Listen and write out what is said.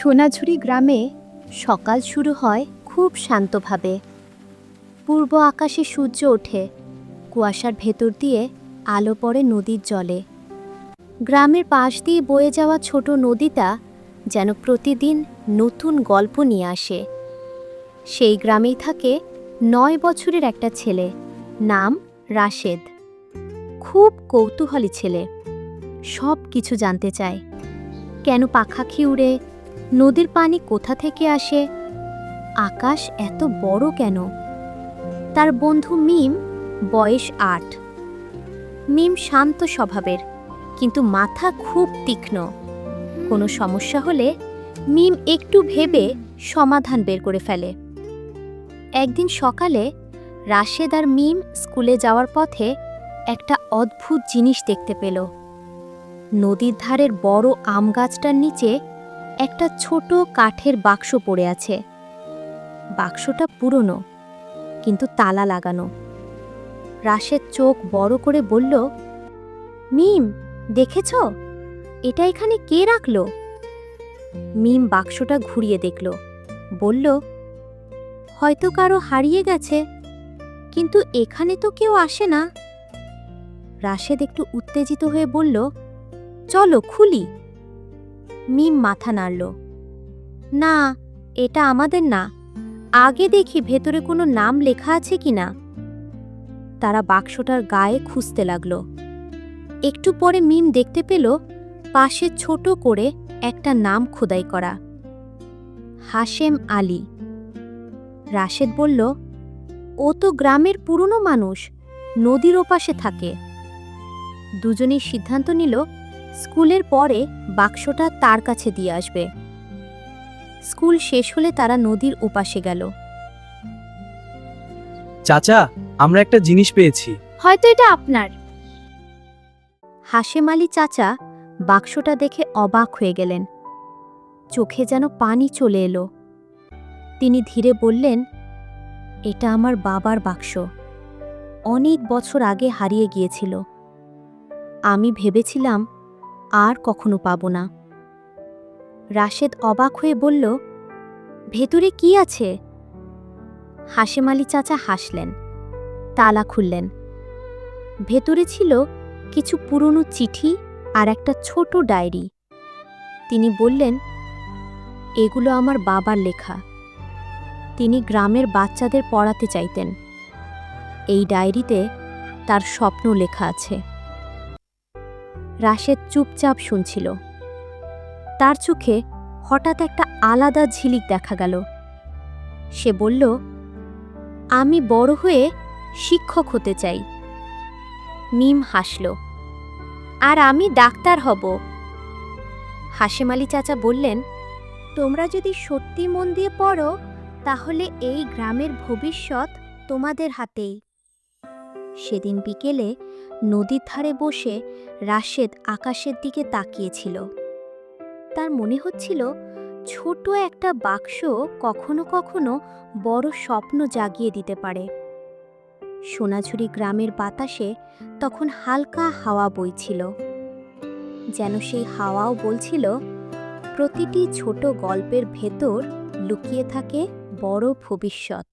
সোনাঝুরি গ্রামে সকাল শুরু হয় খুব শান্তভাবে। পূর্ব আকাশে সূর্য ওঠে, কুয়াশার ভেতর দিয়ে আলো পড়ে নদীর জলে। গ্রামের পাশ দিয়ে বয়ে যাওয়া ছোট নদীটা যেন প্রতিদিন নতুন গল্প নিয়ে আসে। সেই গ্রামেই থাকে ৯ বছরের একটা ছেলে, নাম রাশেদ। খুব কৌতূহলী ছেলে, সব কিছু জানতে চায়। কেন পাখাখি উড়ে, নদীর পানি কোথা থেকে আসে, আকাশ এত বড় কেন। তার বন্ধু মিম, বয়স ৮। মিম শান্ত স্বভাবের, কিন্তু মাথা খুব তীক্ষ্ণ। কোনো সমস্যা হলে মিম একটু ভেবে সমাধান বের করে ফেলে। একদিন সকালে রাশেদ আর মিম স্কুলে যাওয়ার পথে একটা অদ্ভুত জিনিস দেখতে পেল। নদীর ধারের বড় আম গাছটার নিচে একটা ছোট কাঠের বাক্স পড়ে আছে। বাক্সটা পুরনো, কিন্তু তালা লাগানো। রাশেদ চোখ বড় করে বলল, মিম, দেখেছ? এটা এখানে কে রাখল? মিম বাক্সটা ঘুরিয়ে দেখল, বলল, হয়তো কারো হারিয়ে গেছে, কিন্তু এখানে তো কেউ আসে না। রাশেদ একটু উত্তেজিত হয়ে বলল, চলো খুলি। মিম মাথা নাড়ল, না, এটা আমাদের না, আগে দেখি ভেতরে কোনো নাম লেখা আছে কিনা। তারা বাক্সটার গায়ে খুঁজতে লাগল। একটু পরে মিম দেখতে পেল পাশে ছোট করে একটা নাম খোদাই করা, হাশেম আলী। রাশেদ বলল, ও তো গ্রামের পুরনো মানুষ, নদীর ওপাশে থাকে। দুজনেই সিদ্ধান্ত নিল স্কুলের পরে বাক্সটা তার কাছে দিয়ে আসবে। স্কুল শেষ হলে তারা নদীর ওপাশে গেল। চাচা, আমরা একটা জিনিস পেয়েছি। হয়তো এটা আপনার। হাশেম আলী চাচা বাক্সটা দেখে অবাক হয়ে গেলেন। চোখে যেন পানি চলে এলো। তিনি ধীরে বললেন, এটা আমার বাবার বাক্স, অনেক বছর আগে হারিয়ে গিয়েছিল। আমি ভেবেছিলাম আর কখনো পাব না। রাশেদ অবাক হয়ে বলল, ভেতরে কি আছে? হাশেম আলী চাচা হাসলেন, তালা খুললেন। ভেতরে ছিল কিছু পুরনো চিঠি আর একটা ছোট ডায়েরি। তিনি বললেন, এগুলো আমার বাবার লেখা। তিনি গ্রামের বাচ্চাদের পড়াতে চাইতেন। এই ডায়েরিতে তার স্বপ্ন লেখা আছে। রাশেদ চুপচাপ শুনছিল। তার চোখে হঠাৎ একটা আলাদা ঝিলিক দেখা গেল। সে বলল, আমি বড় হয়ে শিক্ষক হতে চাই। মিম হাসল, আর আমি ডাক্তার হব। হাশেম আলী চাচা বললেন, তোমরা যদি সত্যি মন দিয়ে পড়ো, তাহলে এই গ্রামের ভবিষ্যৎ তোমাদের হাতেই। সেদিন বিকেলে নদীর ধারে বসে রাশেদ আকাশের দিকে তাকিয়েছিল। তার মনে হচ্ছিল ছোট একটা বাক্স কখনো কখনো বড় স্বপ্ন জাগিয়ে দিতে পারে। সোনাঝুরি গ্রামের বাতাসে তখন হালকা হাওয়া বইছিল, যেন সেই হাওয়াও বলছিল, প্রতিটি ছোট গল্পের ভেতর লুকিয়ে থাকে বড় ভবিষ্যৎ।